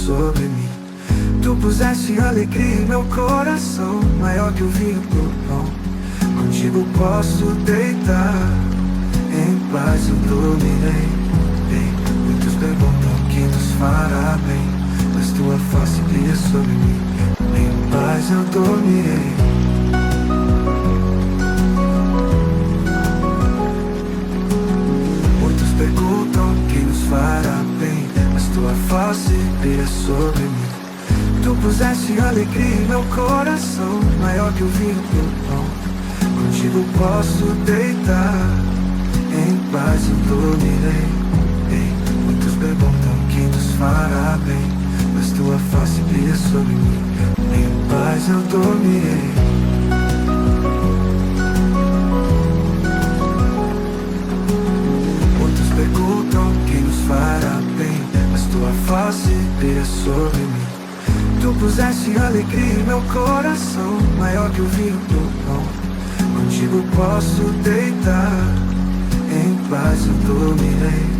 sobre mim. Tu puseste alegria em meu coração, maior que o vinho pro pão. Contigo posso deitar, em paz eu dormirei. Muitos perguntam o que nos fará bem, mas tua face brilha sobre mim. Em paz eu dormirei. Muitos perguntam o que nos fará bem, mas tua face brilha sobre mim. Tu puseste alegria em meu coração, maior que o vinho pro pão. Contigo posso deitar, em paz eu dormirei. Muitos perguntam o que nos fará bem, mas tua face brilha sobre mim. Em paz eu dormirei. Muitos perguntam o que nos fará bem, mas tua face brilha sobre mim. Tu puseste alegria em meu coração, maior que o vinho pro pão. Contigo posso deitar, em paz eu dormirei.